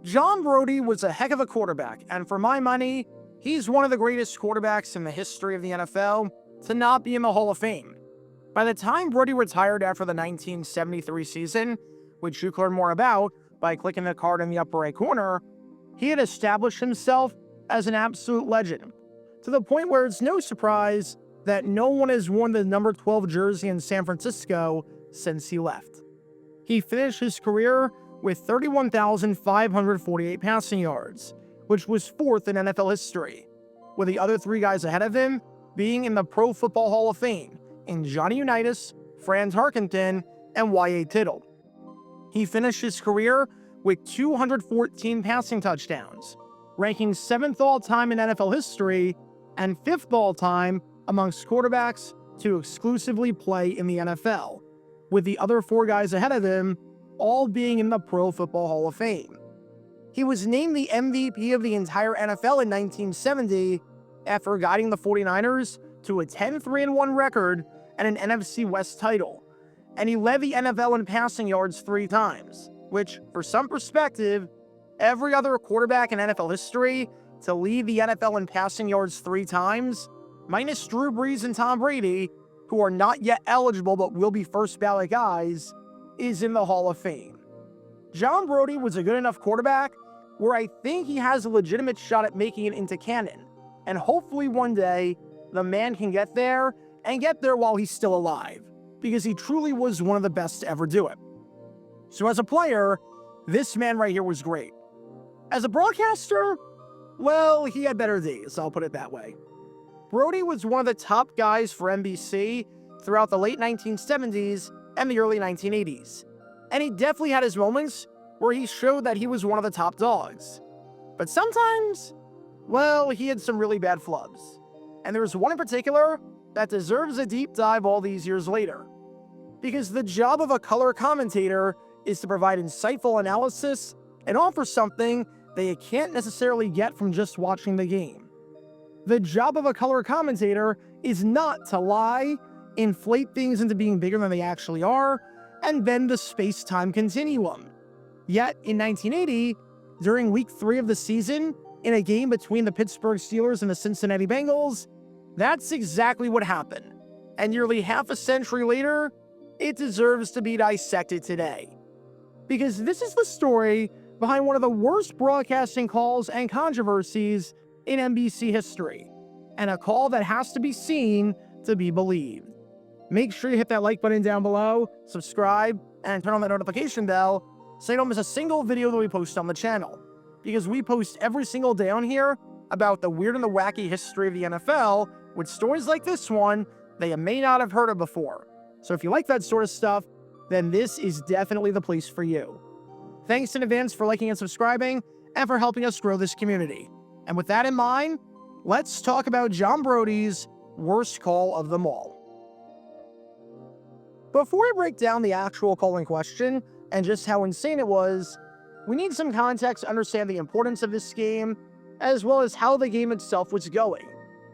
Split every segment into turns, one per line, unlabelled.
John Brodie was a heck of a quarterback, and for my money, he's one of the greatest quarterbacks in the history of the NFL to not be in the Hall of Fame. By the time Brody retired after the 1973 season, which you can learn more about by clicking the card in the upper right corner, he had established himself as an absolute legend, to the point where it's no surprise that no one has worn the number 12 jersey in San Francisco since he left. He finished his career with 31,548 passing yards, which was fourth in NFL history, with the other three guys ahead of him being in the Pro Football Hall of Fame in Johnny Unitas, Franz Harkington, and Y.A. Tittle. He finished his career with 214 passing touchdowns, ranking 7th all-time in NFL history and 5th all-time amongst quarterbacks to exclusively play in the NFL, with the other four guys ahead of him all being in the Pro Football Hall of Fame. He was named the MVP of the entire NFL in 1970 after guiding the 49ers to a 10-3-1 record and an NFC West title, and he led the NFL in passing yards 3 times, which, for some perspective, every other quarterback in NFL history to lead the NFL in passing yards 3 times, minus Drew Brees and Tom Brady, who are not yet eligible but will be first ballot guys, is in the Hall of Fame. John Brodie was a good enough quarterback where I think he has a legitimate shot at making it into canon, and hopefully one day the man can get there and get there while he's still alive, because he truly was one of the best to ever do it. So as a player, this man right here was great. As a broadcaster, well, he had better days, I'll put it that way. Brody was one of the top guys for NBC throughout the late 1970s and the early 1980s, and he definitely had his moments where he showed that he was one of the top dogs. But sometimes, well, he had some really bad flubs, and there was one in particular that deserves a deep dive all these years later, because the job of a color commentator is to provide insightful analysis and offer something that you can't necessarily get from just watching the game. The job of a color commentator is not to lie, inflate things into being bigger than they actually are, and bend the space-time continuum. Yet, in 1980, during Week 3 of the season, in a game between the Pittsburgh Steelers and the Cincinnati Bengals, that's exactly what happened. And nearly half a century later, it deserves to be dissected today. Because this is the story behind one of the worst broadcasting calls and controversies in NBC history, and a call that has to be seen to be believed. Make sure you hit that like button down below, subscribe, and turn on the notification bell so you don't miss a single video that we post on the channel, because we post every single day on here about the weird and the wacky history of the NFL with stories like this one that you may not have heard of before. So if you like that sort of stuff, then this is definitely the place for you. Thanks in advance for liking and subscribing, and for helping us grow this community. And with that in mind, let's talk about John Brodie's worst call of them all. Before we break down the actual call in question, and just how insane it was, we need some context to understand the importance of this game, as well as how the game itself was going,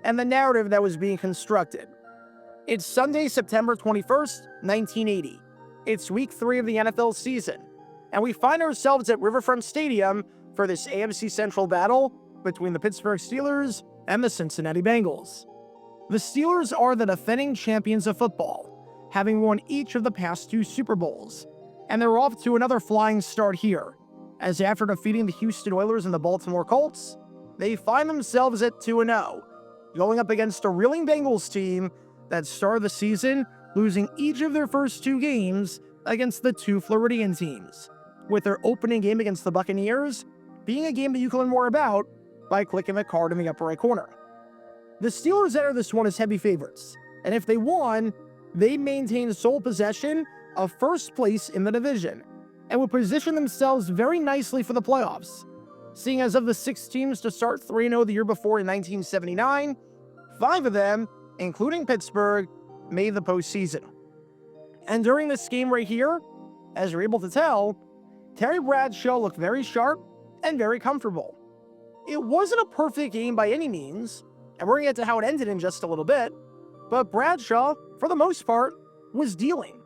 and the narrative that was being constructed. It's Sunday, September 21st, 1980. It's Week 3 of the NFL season, and we find ourselves at Riverfront Stadium for this AFC Central battle between the Pittsburgh Steelers and the Cincinnati Bengals. The Steelers are the defending champions of football, having won each of the past 2 Super Bowls, and they're off to another flying start here, as after defeating the Houston Oilers and the Baltimore Colts, they find themselves at 2-0, going up against a reeling Bengals team that started the season losing each of their first 2 games against the 2 Floridian teams, with their opening game against the Buccaneers being a game that you can learn more about by clicking the card in the upper right corner. The Steelers enter this one as heavy favorites, and if they won, they maintain sole possession of first place in the division, and would position themselves very nicely for the playoffs, seeing as of the 6 teams to start 3-0 the year before in 1979, 5 of them, including Pittsburgh, made the postseason. And during this game right here, as you're able to tell, Terry Bradshaw looked very sharp and very comfortable. It wasn't a perfect game by any means, and we're going to get to how it ended in just a little bit, but Bradshaw, for the most part, was dealing.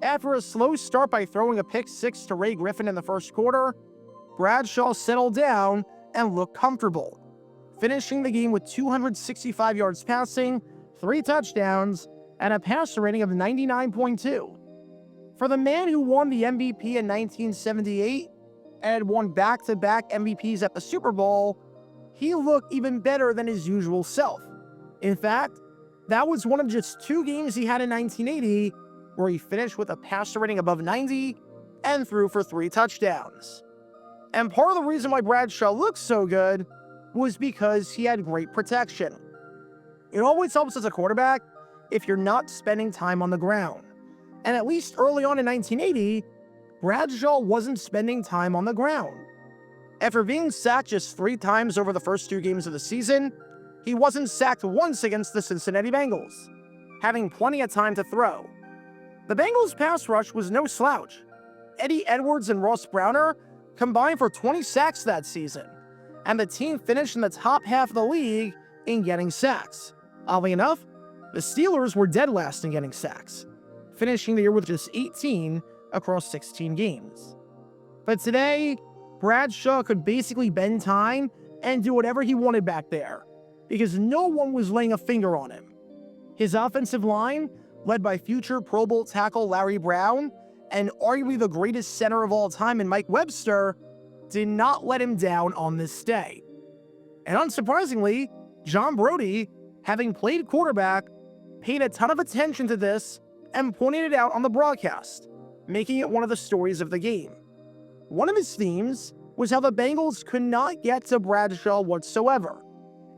After a slow start by throwing a pick 6 to Ray Griffin in the first quarter, Bradshaw settled down and looked comfortable, finishing the game with 265 yards passing, 3 touchdowns, and a passer rating of 99.2. For the man who won the MVP in 1978 and had won back-to-back MVPs at the Super Bowl, he looked even better than his usual self. In fact, that was one of just 2 games he had in 1980 where he finished with a passer rating above 90 and threw for 3 touchdowns. And part of the reason why Bradshaw looked so good was because he had great protection. It always helps as a quarterback if you're not spending time on the ground. And at least early on in 1980, Bradshaw wasn't spending time on the ground. After being sacked just 3 times over the first 2 games of the season, he wasn't sacked once against the Cincinnati Bengals, having plenty of time to throw. The Bengals' pass rush was no slouch. Eddie Edwards and Ross Browner combined for 20 sacks that season, and the team finished in the top half of the league in getting sacks. Oddly enough, the Steelers were dead last in getting sacks, finishing the year with just 18 across 16 games. But today, Bradshaw could basically bend time and do whatever he wanted back there, because no one was laying a finger on him. His offensive line, led by future Pro Bowl tackle Larry Brown, and arguably the greatest center of all time in Mike Webster, did not let him down on this day. And unsurprisingly, John Brodie, having played quarterback, paid a ton of attention to this and pointed it out on the broadcast, making it one of the stories of the game. One of his themes was how the Bengals could not get to Bradshaw whatsoever.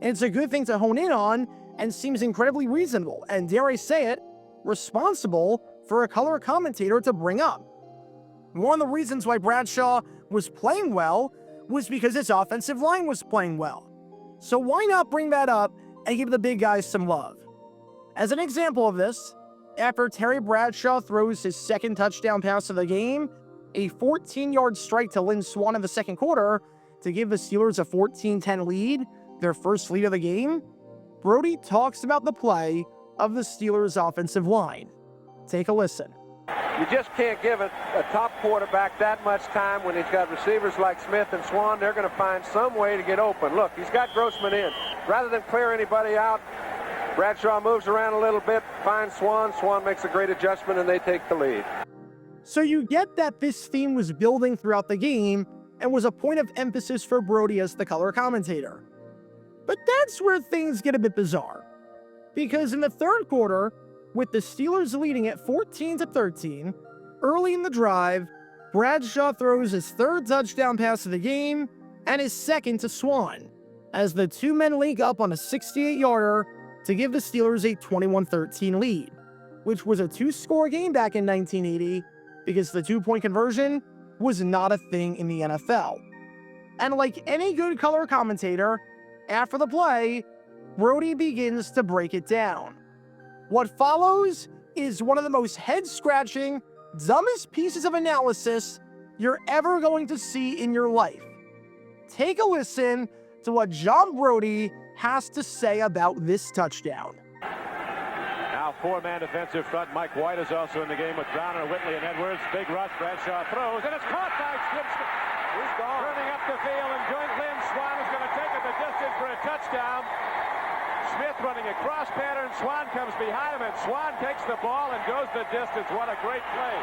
And it's a good thing to hone in on and seems incredibly reasonable and, dare I say it, responsible for a color commentator to bring up. One of the reasons why Bradshaw was playing well was because his offensive line was playing well. So why not bring that up and give the big guys some love? As an example of this, after Terry Bradshaw throws his second touchdown pass of the game, a 14-yard strike to Lynn Swann in the second quarter to give the Steelers a 14-10 lead, their first lead of the game, Brody talks about the play of the Steelers' offensive line. Take a listen.
You just can't give a top quarterback that much time when he's got receivers like Smith and Swann. They're going to find some way to get open. Look, he's got Grossman in. Rather than clear anybody out, Bradshaw moves around a little bit, finds Swann. Swann makes a great adjustment, and they take the lead.
So you get that this theme was building throughout the game and was a point of emphasis for Brody as the color commentator. But that's where things get a bit bizarre. Because in the third quarter, with the Steelers leading at 14-13, early in the drive, Bradshaw throws his 3rd touchdown pass of the game and his 2nd to Swann, as the 2 men link up on a 68-yarder to give the Steelers a 21-13 lead, which was a 2-score game back in 1980 because the 2-point conversion was not a thing in the NFL. And like any good color commentator, after the play, Brody begins to break it down. What follows is one of the most head-scratching, dumbest pieces of analysis you're ever going to see in your life. Take a listen to what John Brodie has to say about this touchdown.
Now 4-man defensive front. Mike White is also in the game with Browner, Whitley, and Edwards. Big rush. Bradshaw throws, and it's caught by Smith. He's gone. Running up the field, and Lynn Swann is going to take it the distance for a touchdown. Smith running a cross pattern. Swann comes behind him, and Swann takes the ball and goes the distance. What a great play.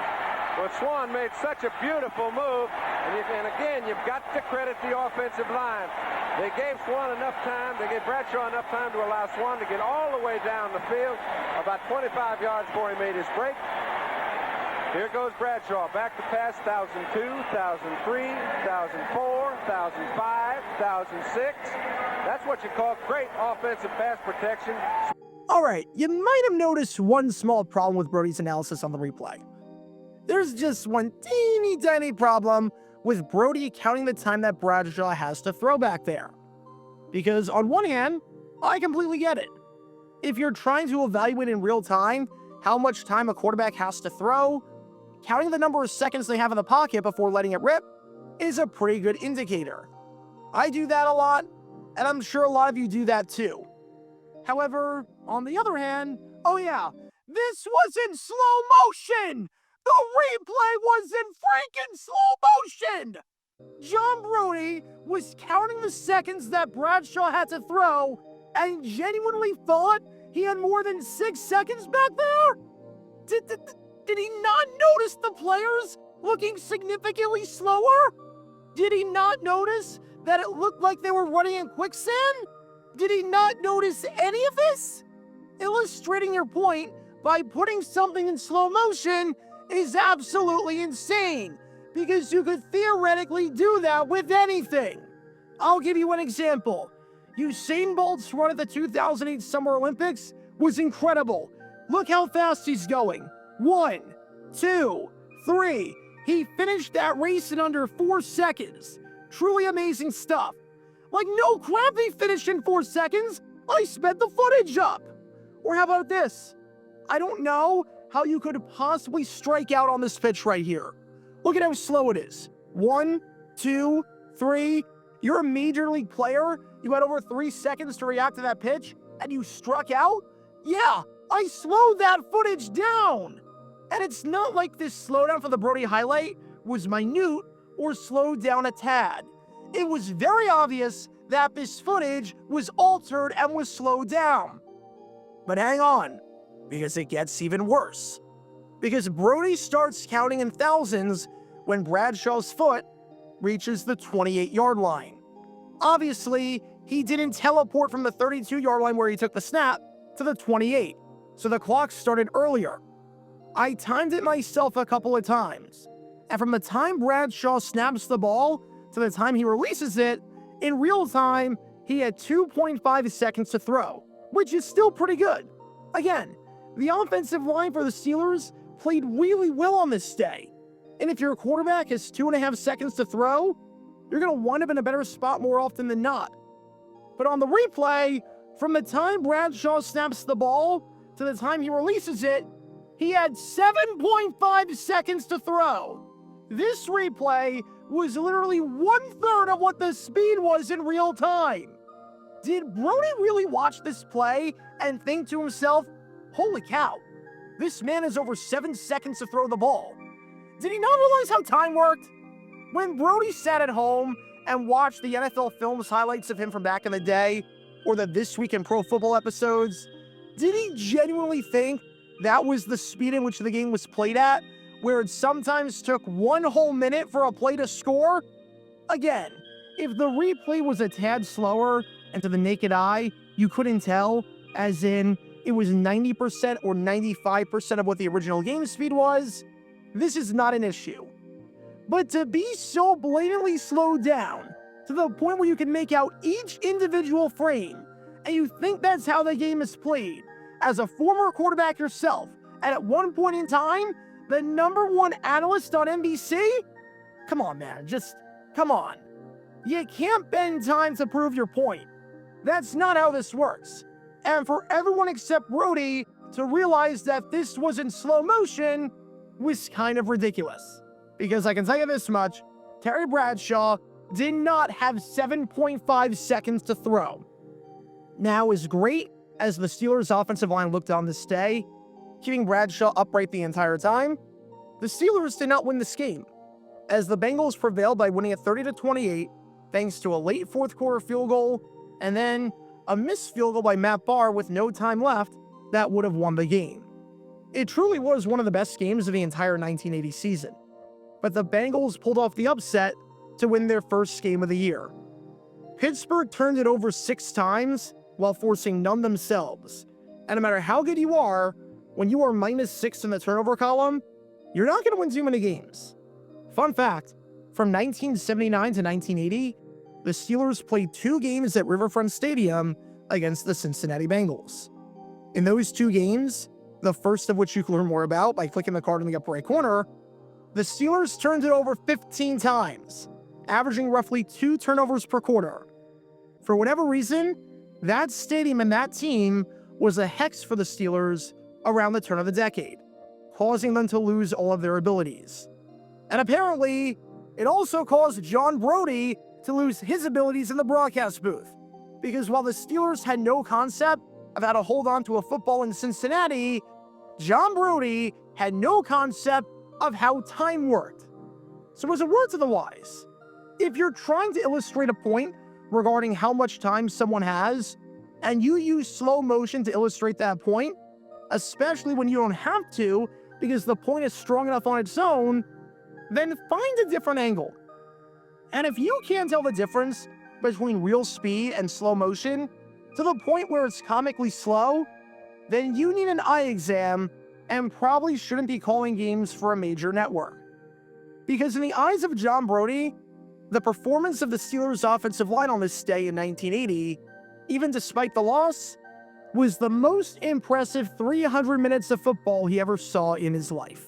Well, Swann made such a beautiful move, and again, you've got to credit the offensive line. They gave Swann enough time, they gave Bradshaw enough time to allow Swann to get all the way down the field, about 25 yards before he made his break. Here goes Bradshaw, back to pass, 1,002, 1,003, 1,004, 1,005, 1,006. That's what you call great offensive pass protection.
All right, you might have noticed one small problem with Brodie's analysis on the replay. There's just one teeny tiny problem with Brody counting the time that Bradshaw has to throw back there. Because on one hand, I completely get it. If you're trying to evaluate in real time how much time a quarterback has to throw, counting the number of seconds they have in the pocket before letting it rip is a pretty good indicator. I do that a lot, and I'm sure a lot of you do that too. However, on the other hand, oh yeah, this was in slow motion! The replay was in freaking slow motion! John Brodie was counting the seconds that Bradshaw had to throw and genuinely thought he had more than 6 seconds back there? Did he not notice the players looking significantly slower? Did he not notice that it looked like they were running in quicksand? Did he not notice any of this? Illustrating your point by putting something in slow motion is absolutely insane, because you could theoretically do that with anything. I'll give you an example. Usain Bolt's run at the 2008 Summer Olympics was incredible. Look how fast he's going. 1, 2, 3. He finished that race in under 4 seconds. Truly amazing stuff. Like, no crap, he finished in 4 seconds. I sped the footage up. Or how about this? I don't know how you could possibly strike out on this pitch right here. Look at how slow it is. 1, 2, 3. You're a major league player. You had over 3 seconds to react to that pitch, and you struck out? Yeah, I slowed that footage down. And it's not like this slowdown for the Brody highlight was minute or slowed down a tad. It was very obvious that this footage was altered and was slowed down. But hang on, because it gets even worse. Because Brody starts counting in thousands when Bradshaw's foot reaches the 28-yard line. Obviously, he didn't teleport from the 32-yard line where he took the snap to the 28, so the clock started earlier. I timed it myself a couple of times, and from the time Bradshaw snaps the ball to the time he releases it, in real time, he had 2.5 seconds to throw, which is still pretty good. Again, the offensive line for the Steelers played really well on this day, and if your quarterback has 2.5 seconds to throw, you're going to wind up in a better spot more often than not. But on the replay, from the time Bradshaw snaps the ball to the time he releases it, he had 7.5 seconds to throw. This replay was literally 1/3 of what the speed was in real time. Did Brody really watch this play and think to himself, holy cow, this man has over 7 seconds to throw the ball? Did he not realize how time worked? When Brody sat at home and watched the NFL Films highlights of him from back in the day, or the This Week in Pro Football episodes, did he genuinely think that was the speed in which the game was played at, where it sometimes took 1 whole minute for a play to score? Again, if the replay was a tad slower and to the naked eye, you couldn't tell, as in it was 90% or 95% of what the original game speed was, this is not an issue. But to be so blatantly slowed down to the point where you can make out each individual frame, and you think that's how the game is played, as a former quarterback yourself, and at one point in time, the #1 analyst on NBC? Come on, man, just come on. You can't bend time to prove your point. That's not how this works. And for everyone except Brody to realize that this was in slow motion was kind of ridiculous. Because I can tell you this much, Terry Bradshaw did not have 7.5 seconds to throw. Now, as great as the Steelers' offensive line looked on this day, keeping Bradshaw upright the entire time, the Steelers did not win this game, as the Bengals prevailed by winning at 30-28, thanks to a late fourth quarter field goal, and then a missed field goal by Matt Barr with no time left that would have won the game. It truly was one of the best games of the entire 1980 season, but the Bengals pulled off the upset to win their first game of the year. Pittsburgh turned it over 6 times while forcing none themselves, and no matter how good you are, when you are -6 in the turnover column, you're not going to win too many games. Fun fact, from 1979 to 1980, the Steelers played 2 games at Riverfront Stadium against the Cincinnati Bengals. In those 2 games, the first of which you can learn more about by clicking the card in the upper right corner, the Steelers turned it over 15 times, averaging roughly 2 turnovers per quarter. For whatever reason, that stadium and that team was a hex for the Steelers around the turn of the decade, causing them to lose all of their abilities. And apparently, it also caused John Brodie to lose his abilities in the broadcast booth, because while the Steelers had no concept of how to hold on to a football in Cincinnati, John Brodie had no concept of how time worked. So as a word to the wise, If you're trying to illustrate a point regarding how much time someone has, and you use slow motion to illustrate that point, especially when you don't have to because the point is strong enough on its own, then find a different angle. And if you can't tell the difference between real speed and slow motion to the point where it's comically slow, then you need an eye exam and probably shouldn't be calling games for a major network. Because in the eyes of John Brodie, the performance of the Steelers' offensive line on this day in 1980, even despite the loss, was the most impressive 300 minutes of football he ever saw in his life.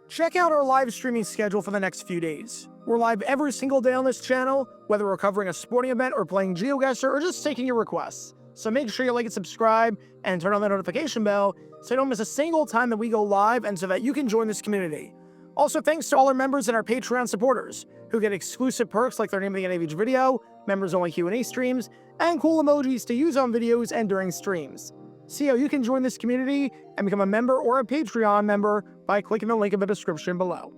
Check out our live streaming schedule for the next few days. We're live every single day on this channel, whether we're covering a sporting event or playing GeoGuessr or just taking your requests. So make sure you like and subscribe and turn on the notification bell so you don't miss a single time that we go live and so that you can join this community. Also, thanks to all our members and our Patreon supporters who get exclusive perks like their name of the end of each video, members-only Q&A streams, and cool emojis to use on videos and during streams. See how you can join this community and become a member or a Patreon member by clicking the link in the description below.